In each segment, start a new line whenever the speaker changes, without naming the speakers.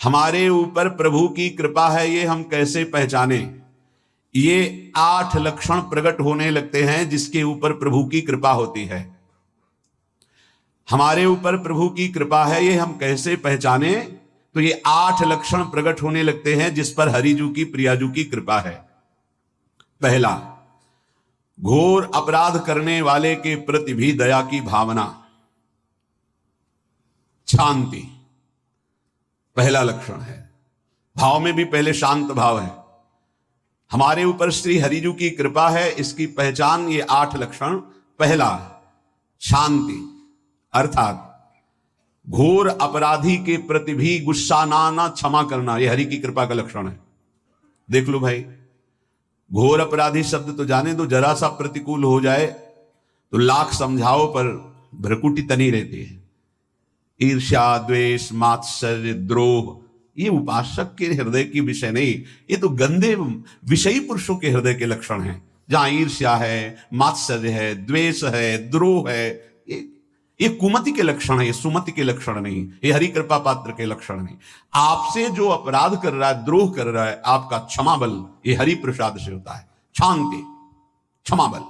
हमारे ऊपर प्रभु की कृपा है ये हम कैसे पहचाने? ये 8 लक्षण प्रकट होने लगते हैं जिसके ऊपर प्रभु की कृपा होती है। हमारे ऊपर प्रभु की कृपा है ये हम कैसे पहचाने? तो ये 8 लक्षण प्रकट होने लगते हैं जिस पर हरिजू की प्रियाजू की कृपा है। पहला, घोर अपराध करने वाले के प्रति भी दया की भावना, शांति पहला लक्षण है। भाव में भी पहले शांत भाव है। हमारे ऊपर श्री हरिजू की कृपा है, इसकी पहचान ये 8 लक्षण। पहला, शांति, अर्थात घोर अपराधी के प्रति भी गुस्सा ना क्षमा करना, यह हरि की कृपा का लक्षण है। देख लो भाई, घोर अपराधी शब्द तो जाने दो, जरा सा प्रतिकूल हो जाए तो लाख समझाओ पर भ्रकुटी तनी रहती है। ईर्ष्या, द्वेष, मात्सर्य, द्रोह, ये उपासक के हृदय की विषय नहीं, ये तो गंदे विषयी पुरुषों के हृदय के लक्षण हैं। जहां ईर्ष्या है, मात्सर्य है, द्वेष है, द्रोह है, ये कुमति के लक्षण है, ये सुमति के लक्षण नहीं, ये हरि कृपा पात्र के लक्षण नहीं। आपसे जो अपराध कर रहा है, द्रोह कर रहा है, आपका क्षमा बल ये हरि प्रसाद से होता है। शांति, क्षमा बल,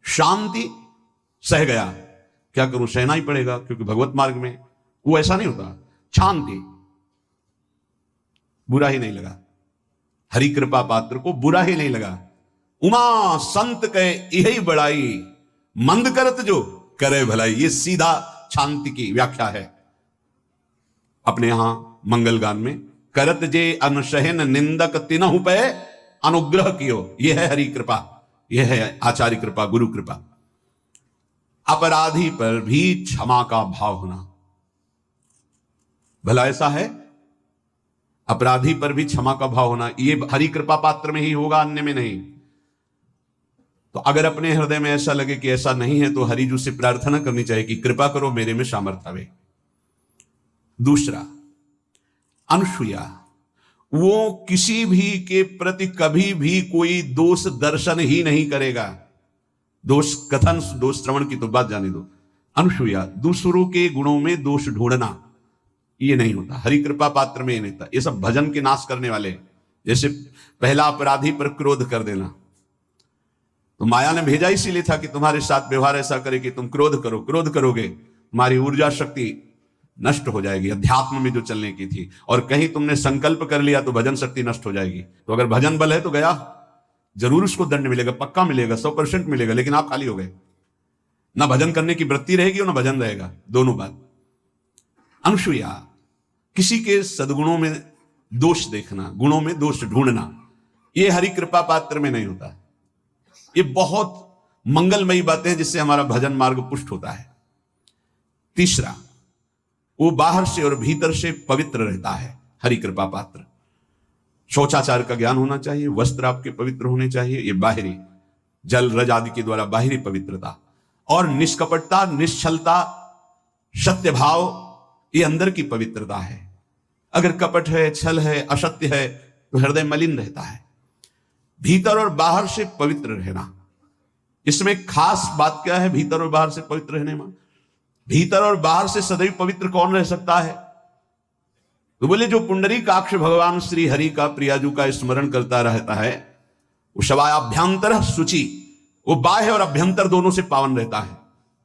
शांति, सह गया, क्या करूं, सहना ही पड़ेगा क्योंकि भगवत मार्ग में वो ऐसा नहीं होता। शांति, बुरा ही नहीं लगा, हरि कृपा पात्र को बुरा ही नहीं लगा। उमा संत के यही बड़ाई, मंद करत जो करे भलाई, ये सीधा शांति की व्याख्या है। अपने यहां मंगल गान में, करत जे अनशहन निंदक तिनहु पे अनुग्रह कियो, यह है हरि कृपा, यह है आचार्य कृपा, गुरु कृपा। अपराधी पर भी क्षमा का भाव होना, भला ऐसा है, अपराधी पर भी क्षमा का भाव होना, ये हरि कृपा पात्र में ही होगा, अन्य में नहीं। तो अगर अपने हृदय में ऐसा लगे कि ऐसा नहीं है तो हरिजू से प्रार्थना करनी चाहिए कि कृपा करो, मेरे में सामर्थ्य आवे। दूसरा, अनुसूया, वो किसी भी के प्रति कभी भी कोई दोष दर्शन ही नहीं करेगा। दोष कथन, दोष श्रवण की तो बात जाने दो। अनुसूया, दूसरों के गुणों में दोष ढूंढना, ये नहीं होता, हरि कृपा पात्र में ये नहीं था। ये सब भजन के नाश करने वाले, जैसे पहला अपराधी पर क्रोध कर देना, तो माया ने भेजा इसीलिए था कि तुम्हारे साथ व्यवहार ऐसा करे कि तुम क्रोध करो, क्रोध करोगे तुम्हारी ऊर्जा शक्ति नष्ट हो जाएगी, अध्यात्म में जो चलने की थी। और कहीं तुमने संकल्प कर लिया तो भजन शक्ति नष्ट हो जाएगी। तो अगर भजन बल है तो गया, जरूर उसको दंड मिलेगा, पक्का मिलेगा, 100% मिलेगा, लेकिन आप खाली हो गए। ना भजन करने की वृत्ति रहेगी और ना भजन रहेगा, दोनों बात। अनुसूया, किसी के सद्गुणों में दोष देखना, गुणों में दोष ढूंढना, यह हरि कृपा पात्र में नहीं होता। ये बहुत मंगलमयी बातें हैं जिससे हमारा भजन मार्ग पुष्ट होता है। तीसरा, वो बाहर से और भीतर से पवित्र रहता है, हरि कृपा पात्र। शौचाचार का ज्ञान होना चाहिए, वस्त्र आपके पवित्र होने चाहिए, ये बाहरी, जल रज आदि के द्वारा बाहरी पवित्रता। और निष्कपटता, निश्चलता, सत्य भाव, ये अंदर की पवित्रता है। अगर कपट है, छल है, असत्य है तो हृदय मलिन रहता है। भीतर और बाहर से पवित्र रहना, इसमें खास बात क्या है भीतर और बाहर से पवित्र रहने में? भीतर और बाहर से सदैव पवित्र कौन रह सकता है? तो बोले जो पुंडरीकाक्ष भगवान श्री हरि का, प्रियाजू का स्मरण करता रहता है, वो शवायाभ्यंतर शुचि, वो बाह्य और अभ्यंतर दोनों से पावन रहता है।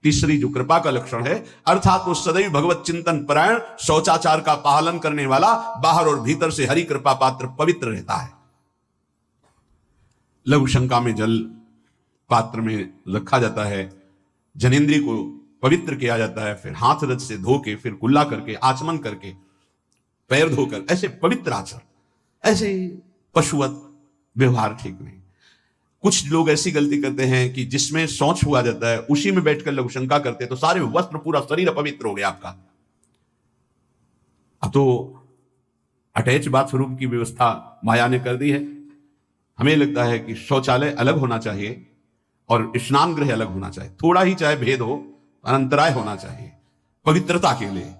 तीसरी जो कृपा का लक्षण है, अर्थात वो सदैव भगवत चिंतन परायण, शौचाचार का पालन करने वाला, बाहर और भीतर से हरि कृपा पात्र पवित्र रहता है। लघु शंका में जल पात्र में रखा जाता है, जनेंद्रिय को पवित्र किया जाता है, फिर हाथ रज से धो के, फिर कुल्ला करके, आचमन करके, पैर धोकर, ऐसे पवित्र आचरण, ऐसे पशुवत व्यवहार ठीक नहीं। कुछ लोग ऐसी गलती करते हैं कि जिसमें शौच हुआ जाता है उसी में बैठकर लघु शंका करते हैं, तो सारे वस्त्र, पूरा शरीर अपवित्र हो गया आपका। अब तो अटैच बाथरूम की व्यवस्था माया ने कर दी है। हमें लगता है कि शौचालय अलग होना चाहिए और स्नान गृह अलग होना चाहिए, थोड़ा ही चाहे भेद हो, अंतराय होना चाहिए पवित्रता के लिए।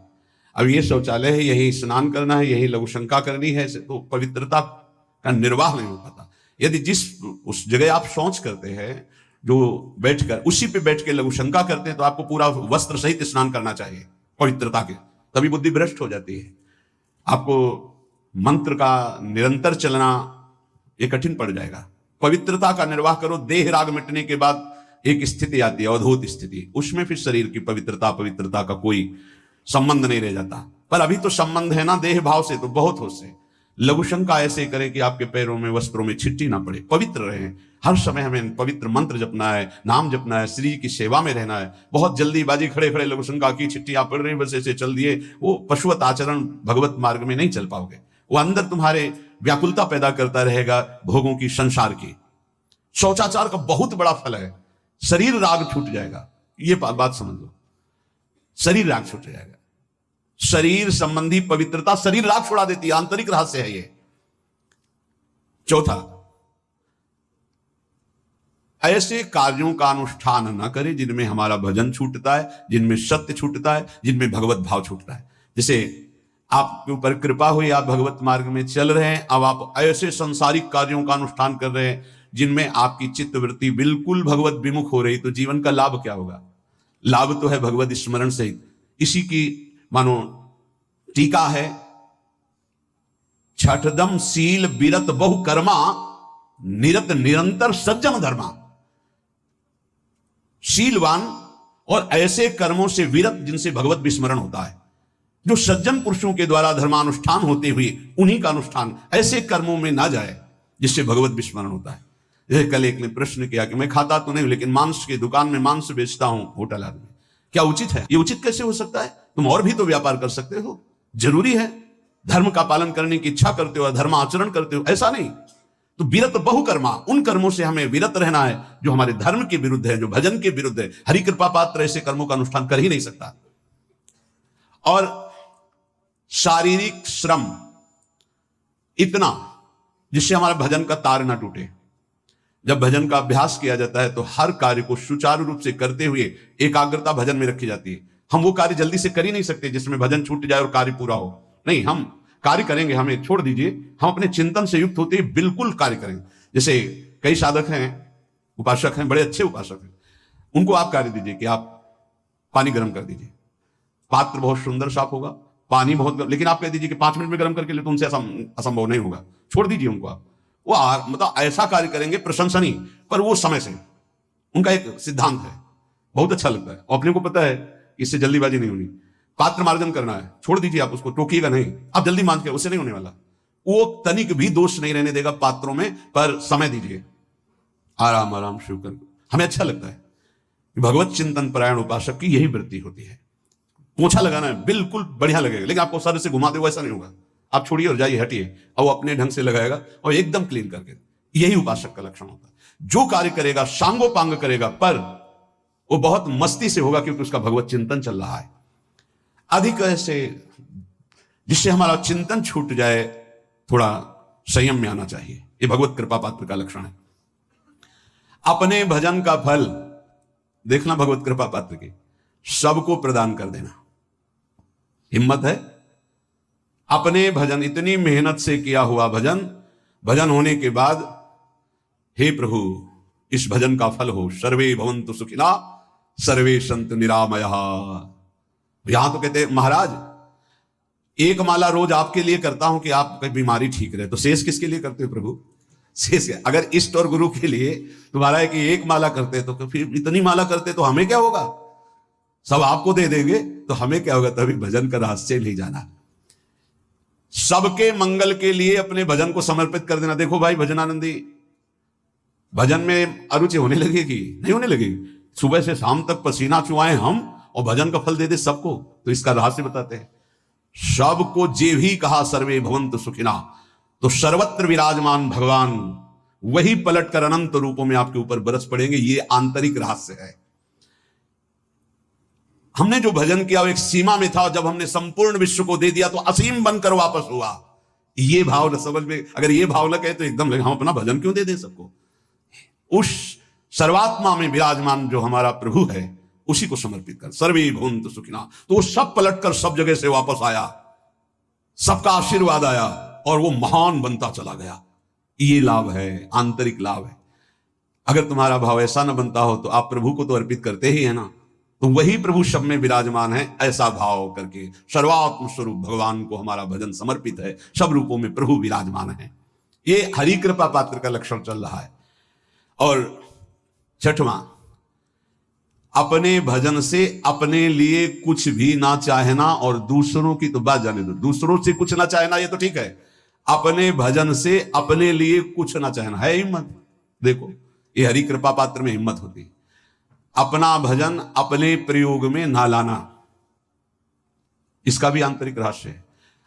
अब ये शौचालय है, यही स्नान करना है, यही लघु शंका करनी है, तो पवित्रता का निर्वाह नहीं हो पाता। यदि जिस उस जगह आप शौच करते हैं, जो बैठकर उसी पे बैठ के लघु शंका करते हैं, तो आपको पूरा वस्त्र सहित स्नान करना चाहिए पवित्रता के, तभी बुद्धि भ्रष्ट हो जाती है। आपको मंत्र का निरंतर चलना ये कठिन पड़ जाएगा। पवित्रता का निर्वाह करो। देह राग मिटने के बाद एक स्थिति आती है, अवधूत स्थिति, उसमें फिर शरीर की पवित्रता का कोई संबंध नहीं रह जाता। पर अभी तो संबंध है ना देह भाव से, तो बहुत हो से लघु शंका ऐसे करें कि आपके पैरों में वस्त्रों में छिट्टी ना पड़े। पवित्र रहें, हर समय हमें पवित्र मंत्र जपना है, नाम जपना है, श्री की सेवा में रहना है। बहुत जल्दीबाजी खड़े खड़े लघु शंका की, छिट्टियां पड़ रही बस ऐसे चल दिए, वो पशुवत आचरण भगवत मार्ग में नहीं चल पाओगे। वो अंदर तुम्हारे व्याकुलता पैदा करता रहेगा भोगों की, संसार की। शौचाचार का बहुत बड़ा फल है, शरीर राग छूट जाएगा। ये बात समझ लो, शरीर राग छूट जाएगा। शरीर संबंधी पवित्रता शरीर राग छुड़ा देती है, आंतरिक रहस्य है ये। चौथा, ऐसे कार्यों का अनुष्ठान न करें जिनमें हमारा भजन छूटता है, जिनमें सत्य छूटता है, जिनमें भगवत भाव छूटता है। जैसे आपके ऊपर कृपा हुई, आप भगवत मार्ग में चल रहे हैं, अब आप ऐसे सांसारिक कार्यों का अनुष्ठान कर रहे हैं जिनमें आपकी चित्तवृत्ति बिल्कुल भगवत विमुख हो रही, तो जीवन का लाभ क्या होगा? लाभ तो है भगवत स्मरण से। इसी की मानो टीका है, छठदम शील विरत बहु कर्मा, निरत निरंतर सज्जन धर्मा। शीलवान और ऐसे कर्मों से विरत जिनसे भगवत विस्मरण होता है, जो सज्जन पुरुषों के द्वारा धर्मानुष्ठान होते हुए उन्हीं का अनुष्ठान, ऐसे कर्मों में ना जाए जिससे भगवत विस्मरण होता है। जैसे कल एक ने प्रश्न किया कि मैं खाता तो नहीं लेकिन मांस की दुकान में मांस बेचता हूं, होटल आदमी, क्या उचित है? ये उचित कैसे हो सकता है? तुम और भी तो व्यापार कर सकते हो। जरूरी है धर्म का पालन करने की इच्छा करते हो, धर्म आचरण करते हो, ऐसा नहीं। तो विरत बहुकर्मा, उन कर्मों से हमें विरत रहना है जो हमारे धर्म के विरुद्ध है, जो भजन के विरुद्ध है। हरि कृपा पात्र ऐसे कर्मों का अनुष्ठान कर ही नहीं सकता। और शारीरिक श्रम इतना जिससे हमारा भजन का तार ना टूटे। जब भजन का अभ्यास किया जाता है तो हर कार्य को सुचारू रूप से करते हुए एकाग्रता भजन में रखी जाती है। हम वो कार्य जल्दी से कर ही नहीं सकते जिसमें भजन छूट जाए और कार्य पूरा हो। नहीं, हम कार्य करेंगे, हमें छोड़ दीजिए, हम अपने चिंतन से युक्त होते ही बिल्कुल कार्य करेंगे। जैसे कई साधक हैं, उपासक हैं, बड़े अच्छे उपासक हैं, उनको आप कार्य दीजिए कि आप पानी गर्म कर दीजिए। पात्र बहुत सुंदर साफ होगा, पानी बहुत, लेकिन आप कह दीजिए कि 5 मिनट में गर्म करके ले, तो उनसे असंभव नहीं होगा। छोड़ दीजिए उनको। आप वो मतलब ऐसा कार्य करेंगे प्रशंसनीय, पर वो समय से। उनका एक सिद्धांत है, बहुत अच्छा लगता है। अपने को पता है इससे जल्दीबाजी नहीं होनी। पात्र मार्जन करना है, छोड़ दीजिए, आप उसको टोकिएगा नहीं, आप जल्दी मान के, उससे नहीं होने वाला। वो तनिक भी दोष नहीं रहने देगा पात्रों में, पर समय दीजिए, आराम आराम शिव कर। हमें अच्छा लगता है। भगवत चिंतन परायण उपासक की यही वृत्ति होती है। पोछा लगाना है, बिल्कुल बढ़िया लगेगा, लेकिन आपको सर से घुमा दे वो ऐसा नहीं होगा। आप छोड़िए और जाइए, हटिए, और वो अपने ढंग से लगाएगा और एकदम क्लीन करके। यही उपासक का लक्षण होता है। जो कार्य करेगा सांगोपांग करेगा, पर वो बहुत मस्ती से होगा क्योंकि उसका भगवत चिंतन चल रहा है। अधिक ऐसे जिससे हमारा चिंतन छूट जाए, थोड़ा संयम में आना चाहिए। ये भगवत कृपा पात्र का लक्षण है। अपने भजन का फल देखना भगवत कृपा पात्र की, सबको प्रदान कर देना। हिम्मत है? अपने भजन, इतनी मेहनत से किया हुआ भजन, भजन होने के बाद, हे प्रभु इस भजन का फल हो, सर्वे भवन्तु सुखिना सर्वे सन्तु निरामयः। यहां तो कहते हैं महाराज एक माला रोज आपके लिए करता हूं कि आपकी बीमारी ठीक रहे, तो शेष किसके लिए करते हो प्रभु? शेष अगर इष्ट और गुरु के लिए तुम्हारा है कि एक माला करते तो फिर इतनी माला करते तो हमें क्या होगा? सब आपको दे देंगे तो हमें क्या होगा? तभी भजन का रहस्य नहीं जाना। सबके मंगल के लिए अपने भजन को समर्पित कर देना। देखो भाई भजनानंदी, भजन में अरुचि होने लगेगी? नहीं होने लगेगी। सुबह से शाम तक पसीना चुआए हम और भजन का फल दे दे सबको, तो इसका रहस्य बताते हैं। सबको जे भी कहा सर्वे भवन्तु सुखिना, तो सर्वत्र विराजमान भगवान वही पलट कर अनंत रूपों में आपके ऊपर बरस पड़ेंगे। ये आंतरिक रहस्य है। हमने जो भजन किया वो एक सीमा में था, जब हमने संपूर्ण विश्व को दे दिया तो असीम बनकर वापस हुआ। ये भाव न समझ में, अगर ये भाव न कहे तो एकदम लगे हम अपना भजन क्यों दे दें सबको? उस सर्वात्मा में विराजमान जो हमारा प्रभु है उसी को समर्पित कर, सर्वे भवन्तु सुखिना। तो वो सब पलट कर सब जगह से वापस आया, सबका आशीर्वाद आया और वो महान बनता चला गया। ये लाभ है, आंतरिक लाभ है। अगर तुम्हारा भाव ऐसा न बनता हो तो आप प्रभु को तो अर्पित करते ही है ना, तो वही प्रभु सब में विराजमान है, ऐसा भाव करके सर्वात्म स्वरूप भगवान को हमारा भजन समर्पित है, सब रूपों में प्रभु विराजमान है। ये हरि कृपा पात्र का लक्षण चल रहा है। और छठवां, अपने भजन से अपने लिए कुछ भी ना चाहना और दूसरों की तो बात जाने दो, दूसरों से कुछ ना चाहना ये तो ठीक है, अपने भजन से अपने लिए कुछ ना चाहना है हिम्मत। देखो ये हरि कृपा पात्र में हिम्मत होती है। अपना भजन अपने प्रयोग में ना लाना, इसका भी आंतरिक रहस्य है।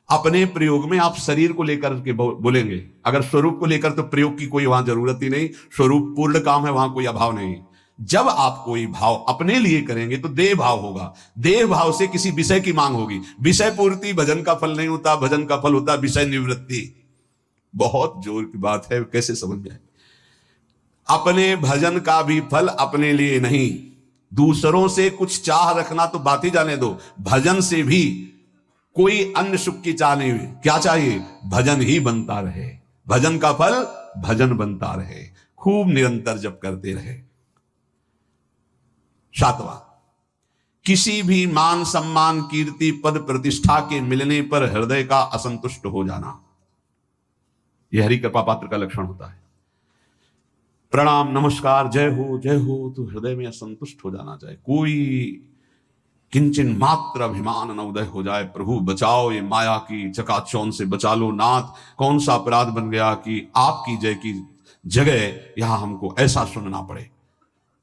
अपने प्रयोग में आप शरीर को लेकर के बोलेंगे, अगर स्वरूप को लेकर तो प्रयोग की कोई वहां जरूरत ही नहीं, स्वरूप पूर्ण काम है, वहां कोई अभाव नहीं। जब आप कोई भाव अपने लिए करेंगे तो देह भाव होगा, देह भाव से किसी विषय की मांग होगी। विषय पूर्ति भजन का फल नहीं होता, भजन का फल होता विषय निवृत्ति। बहुत जोर की बात है, कैसे समझ में आए। अपने भजन का भी फल अपने लिए नहीं, दूसरों से कुछ चाह रखना तो बात ही जाने दो, भजन से भी कोई अन्य सुख की चाह नहीं हुई। क्या चाहिए? भजन ही बनता रहे, भजन का फल भजन बनता रहे, खूब निरंतर जप करते रहे। सातवां, किसी भी मान सम्मान कीर्ति पद प्रतिष्ठा के मिलने पर हृदय का असंतुष्ट हो जाना, यह हरि कृपा पात्र का लक्षण होता है। प्रणाम नमस्कार जय हो तो हृदय में असंतुष्ट हो जाना चाहिए। कोई किंचन मात्र अभिमान न उदय हो जाए। प्रभु बचाओ, ये माया की चकाचौंध से बचा लो नाथ। कौन सा अपराध बन गया कि आपकी जय की जगह यहां हमको ऐसा सुनना पड़े।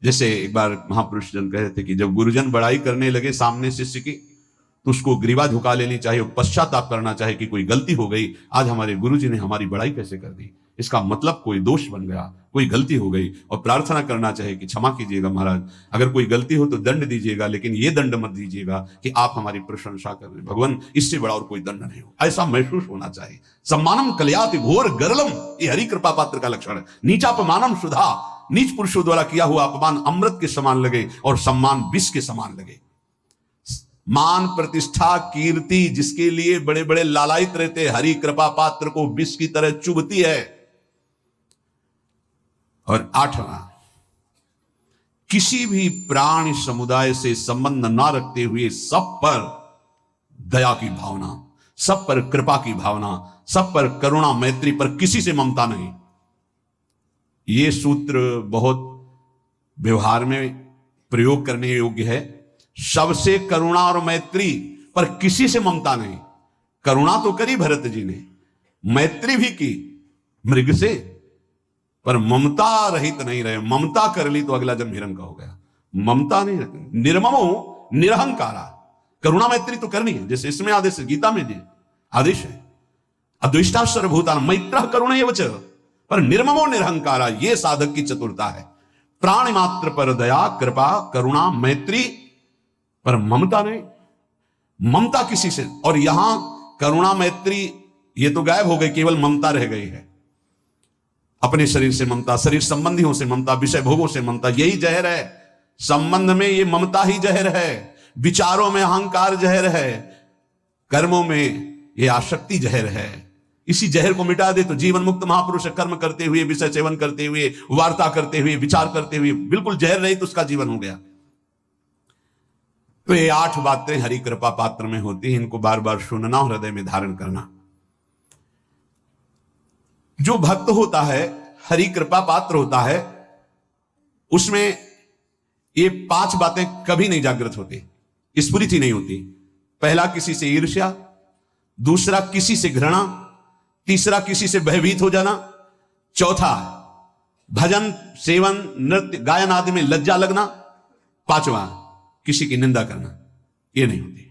जैसे एक बार महापुरुष जन कहे थे कि जब गुरुजन बड़ाई करने लगे सामने शिष्य की, तो उसको ग्रीवा झुका लेनी चाहिए, पश्चाताप करना चाहिए कि कोई गलती हो गई, आज हमारे गुरुजी ने हमारी बड़ाई कैसे कर दी, इसका मतलब कोई दोष बन गया, कोई गलती हो गई, और प्रार्थना करना चाहिए कि क्षमा कीजिएगा महाराज, अगर कोई गलती हो तो दंड दीजिएगा, लेकिन ये दंड मत दीजिएगा कि आप हमारी प्रशंसा कर रहे हैं, भगवान इससे बड़ा और कोई दंड नहीं हो, ऐसा महसूस होना चाहिए। सम्मानम कलयाति घोर गरलम, ये हरि कृपा पात्र का लक्षण है। नीचापमानम सुधा, नीच पुरुषों द्वारा किया हुआ अपमान अमृत के समान लगे और सम्मान विष के समान लगे। मान प्रतिष्ठा कीर्ति जिसके लिए बड़े बड़े लालायित रहते, हरि कृपा पात्र को विष की तरह चुभती है। और आठवां, किसी भी प्राणी समुदाय से संबंध ना रखते हुए सब पर दया की भावना, सब पर कृपा की भावना, सब पर करुणा मैत्री, पर किसी से ममता नहीं। ये सूत्र बहुत व्यवहार में प्रयोग करने योग्य है। सबसे करुणा और मैत्री, पर किसी से ममता नहीं। करुणा तो करी भरत जी ने, मैत्री भी की मृग से, पर ममता रहित नहीं रहे। ममता कर ली तो अगला जन्म हिरण्य का हो गया। ममता नहीं रखनी, निर्ममो निरहंकारा। करुणा मैत्री तो करनी है, जैसे इसमें आदेश, गीता में जी आदेश है, अद्वेष्टा सर्वभूतान मैत्र करुणा वच, पर निर्ममो निरहंकारा, ये साधक की चतुरता है। प्राणी मात्र पर दया कृपा करुणा मैत्री, पर ममता नहीं। ममता किसी से, और यहां करुणा मैत्री ये तो गायब हो गई, केवल ममता रह गई है। अपने शरीर से ममता, शरीर संबंधियों से ममता, विषय भोगों से ममता, यही जहर है। संबंध में ये ममता ही जहर है, विचारों में अहंकार जहर है, कर्मों में ये आसक्ति जहर है। इसी जहर को मिटा दे तो जीवन मुक्त महापुरुष कर्म करते हुए, विषय सेवन करते हुए, वार्ता करते हुए, विचार करते हुए, बिल्कुल जहर रहित उसका जीवन हो गया। तो ये 8 बातें हरि कृपा पात्र में होती हैं, इनको बार बार सुनना और हृदय में धारण करना। जो भक्त होता है, हरि कृपा पात्र होता है, उसमें ये 5 बातें कभी नहीं जागृत होती, स्फुरित ही नहीं होती। पहला, किसी से ईर्ष्या, दूसरा किसी से घृणा, तीसरा किसी से भयभीत हो जाना, चौथा भजन सेवन नृत्य गायन आदि में लज्जा लगना, 5वां किसी की निंदा करना, ये नहीं होती।